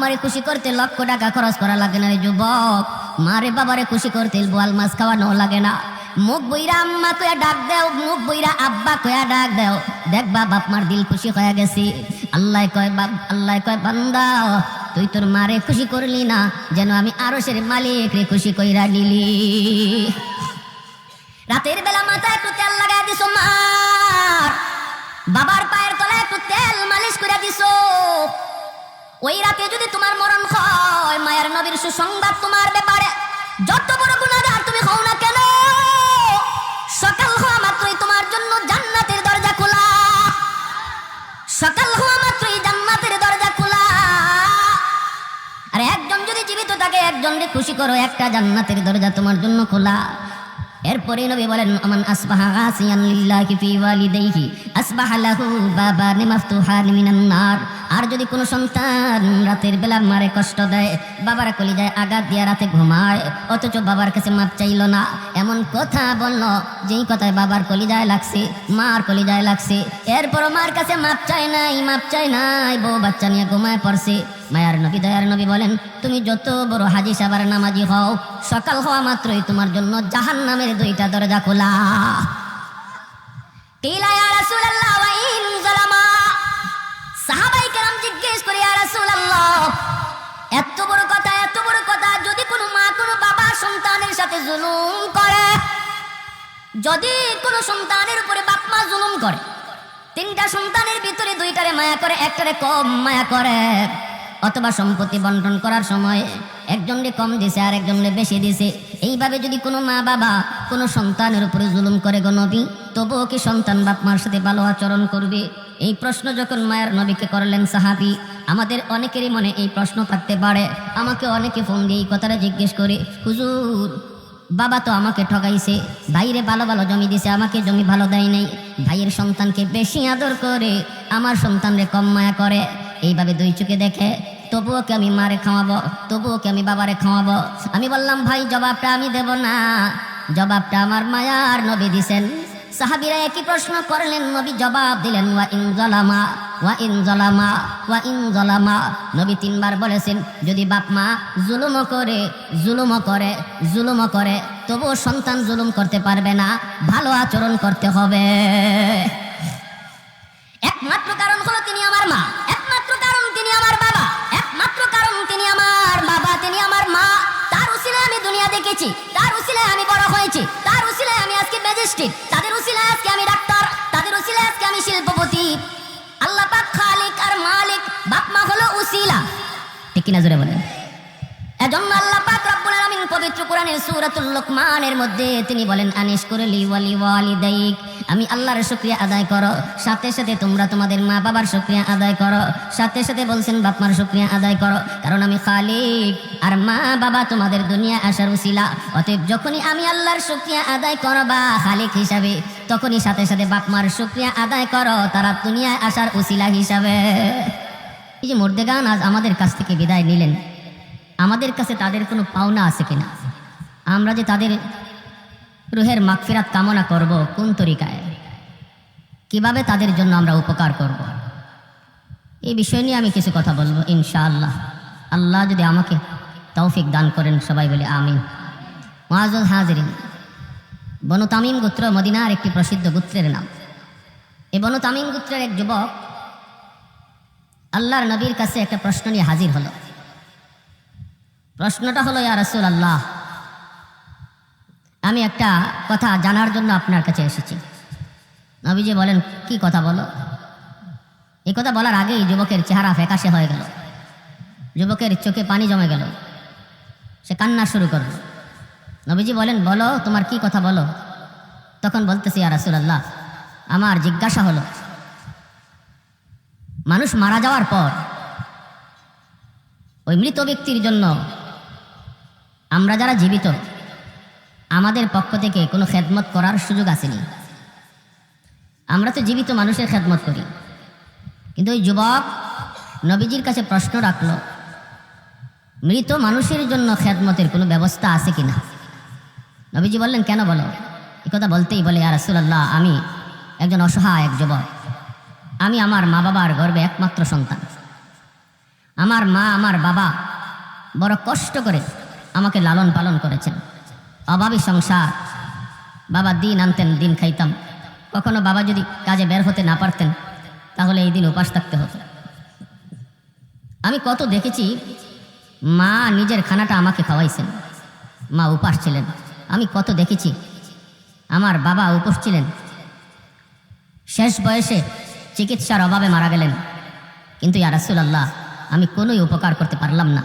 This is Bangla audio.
মারে খুশি করতে লক্ষ টাকা খরচ করা লাগে না রে যুবক। মারে বাবারে খুশি করতে বোয়াল মাছ খাওয়ানো লাগে না। মুখ বইরা আম্মা কয়া ডাক দেও, মুখ বইরা আব্বা কয়া ডাক দেও, দেখবা বাপ মার দিল খুশি হয়ে গেছি। আল্লাহ কয় বান্দা তুই তোর মারে খুশি করলি না, যেন আমি আরশের মালিক রে খুশি কইরা নিলি। রাতের বেলা মাথায় একটু তেল লাগাই দিছো মার, বাবার পায়ের তলায় একটু তেল মালিশ করে দিছো। ওই রাতে যদি তোমার মরণ হয়, মায়ের নবীর সুসংবাদ তোমার ব্যাপারে, যত বড় গুনাহগার তুমি হও না কেন, সকাল হওয়া মাত্রই তোমার জন্য জান্নাতের দরজা খোলা। সকাল হওয়া মাত্রই জান্নাতের দরজা খোলা। আর একজন যদি জীবিত থাকে, একজনকে খুশি করো, একটা জান্নাতের দরজা তোমার জন্য খোলা। এরপরে নবী বলেন আমান আসবাহা গাসিয়ান লিল্লাহি ফি ওয়ালিদাইহি আসবাহা লাহু বাবান মাফতুহান মিনান নার। আর যদি কোনো সন্তান রাতের বেলা মারে কষ্ট দেয়, বাবার কলিজায় আঘাত দিয়ে রাতে ঘুমায়, অথচ বাবার কাছে মাপ চাইল না, এমন কথা বলল যেই কথায় বাবার কলিজায় লাগছে, মার কলিজায় লাগছে, এরপরও মার কাছে মাপ চায় নাই, বউ বাচ্চা নিয়ে ঘুমায় পড়ছে। মায়ার নবী দয়ার নবী বলেন তুমি যত বড় হাজি সাবার নামাজি হও, সকাল হওয়া মাত্রই তোমার জন্য জাহান্নামের দুইটা দরজা খোলা। কিলা ইয়া রাসূলুল্লাহ ওয়া ইন যালামা। সাহাবায়ে কেরাম জিজ্ঞেস করে ইয়া রাসূলুল্লাহ, এত বড় কথা, যদি কোনো মা কোনো বাবা সন্তানের সাথে জুলুম করে, যদি কোনো সন্তানের উপরে বাপ মা জুলুম করে, তিনটা সন্তানের ভিতরে দুইটারে মায়া করে, একটারে কম মায়া করে, অথবা সম্পত্তি বন্টন করার সময় একজনকে কম দিছে আর একজনকে বেশি দিছে, এইভাবে যদি কোনো মা বাবা কোনো সন্তানের উপরে জুলুম করে গো নবী, তবুও কি সন্তান বাপ মার সাথে ভালো আচরণ করবে? এই প্রশ্ন যখন মায়ের নবীকে করলেন সাহাবী, আমাদের অনেকেরই মনে এই প্রশ্ন থাকতে পারে। আমাকে অনেকে ফোন দিয়ে এই কথাটা জিজ্ঞেস করে, হুজুর বাবা তো আমাকে ঠকাইছে, ভাইরে ভালো জমি দিছে, আমাকে জমি ভালো দেয় নাই, ভাইয়ের সন্তানকে বেশি আদর করে, আমার সন্তানরে কম মায়া করে, এইভাবে দুই চোখে দেখে, তবুও কি আমি মারে খাওয়াবো, তবুও কি আমি বাবারে খাওয়াবো? আমি বললাম ভাই জবাবটা আমি দেব না, জবাবটা আমার মায়ার নবী দিছেন। সাহাবীরা একই প্রশ্ন করলেন, নবী জবাব দিলেন ওয়া ইন যালামা ওয়া ইন যালামা ওয়া ইন যালামা। নবী তিনবার বলেছেন যদি বাপ মা জুলুম করে তবুও সন্তান জুলুম করতে পারবে না, ভালো আচরণ করতে হবে। একমাত্র কারণ হলো তিনি আমার মা, একমাত্র কারণ তিনি আমার বাবা, একমাত্র কারণ তিনি আমার বাবা, তিনি আমার মা। তার উসিলায় আমি দুনিয়া দেখেছি, তার উসিলায় আমি বড় হয়েছি, তার উসিলায় আমি আজকে ম্যাজিস্ট্রেট, তাদের উসিলায় আজকে আমি ডাক্তার, তাদের উসিলায় আজকে আমি শিল্পপতি। আল্লাহ পাক খালিক আর মালিক, বাপ মা হলো উসিলা, ঠিক কিনা জোরে বলেন? এজন্য আল্লাহ পাক রব্বুল আলামিন পবিত্র কোরআনের সূরাতুল লুকমানের মধ্যে তিনি বলেন আনিশকুরলি ওয়ালি ওয়ালিদাইক, আমি আল্লাহর শুকরিয়া আদায় করো, সাথে সাথে তোমরা তোমাদের মা বাবার শুকরিয়া আদায় করো, সাথে সাথে বলছেন বাপ মার শুকরিয়া আদায় করো, কারণ আমি খালিক আর মা বাবা তোমাদের দুনিয়া আসার উসিলা। অতএব যখনই আমি আল্লাহর শুকরিয়া আদায় করবা খালিক হিসাবে, তখনই সাথে সাথে বাপ মার শুকরিয়া আদায় করো তারা দুনিয়ায় আসার উসিলা হিসাবে। এই যে মুর্দেগান আজ আমাদের কাছ থেকে বিদায় নিলেন, আমাদের কাছে তাদের কোনো পাওনা আছে কিনা? আমরা যে তাদের রুহের মাগফিরাত কামনা করব কোন তরিকায়, কিভাবে তাদের জন্য আমরা উপকার করব, এই বিষয় নিয়ে আমি কিছু কথা বলবো ইনশাআল্লাহ। আল্লাহ যদি আমাকে তৌফিক দান করেন, সবাই বলে আমিন। মুআজ্জাজ হাজিরিন, বনু তামিম গোত্র মদিনার একটি প্রসিদ্ধ গোত্রের নাম। এই বনু তামিম গোত্রের এক যুবক আল্লাহর নবীর কাছে একটা প্রশ্ন নিয়ে হাজির হলো। প্রশ্নটা হলো ইয়া রাসূলুল্লাহ, আমি একটা কথা জানার জন্য আপনার কাছে এসেছি। নবীজি বলেন কি কথা বলো? এই কথা বলার আগেই যুবকের চেহারা ফ্যাকাশে হয়ে গেল, যুবকের চোখে পানি জমে গেল, সে কান্না শুরু করল। নবীজি বলেন বলো তোমার কি কথা বলো? তখন বলতেছি ইয়া রাসূলুল্লাহ, আমার জিজ্ঞাসা হলো মানুষ মারা যাওয়ার পর ওই মৃত ব্যক্তির জন্য আমরা যারা জীবিত আমাদের পক্ষ থেকে কোনো খেদমত করার সুযোগ আসেনি। আমরা তো জীবিত মানুষের খেদমত করি, কিন্তু ওই যুবক নবীজির কাছে প্রশ্ন রাখল মৃত মানুষের জন্য খেদমতের কোনো ব্যবস্থা আছে কিনা। নবীজি বললেন কেন বলো? এই কথা বলতেই বলে ইয়া রাসূলুল্লাহ, আমি একজন অসহায় এক যুবক, আমি আমার মা বাবার গর্ভে একমাত্র সন্তান, আমার মা আমার বাবা বড় কষ্ট করে আমাকে লালন পালন করেছেন। অভাবী সংসার, বাবা দিন আনতেন, দিন খাইতাম। কখনো বাবা যদি কাজে বের হতে না পারতেন তাহলে এই দিন উপাস থাকতে হতো। আমি কত দেখেছি মা নিজের খানাটা আমাকে খাওয়াইছেন, মা উপাস ছিলেন। আমি কত দেখেছি আমার বাবা উপোস ছিলেন, শেষ বয়সে চিকিৎসার অভাবে মারা গেলেন। কিন্তু ইয়া রাসূলুল্লাহ, আমি কোনোই উপকার করতে পারলাম না।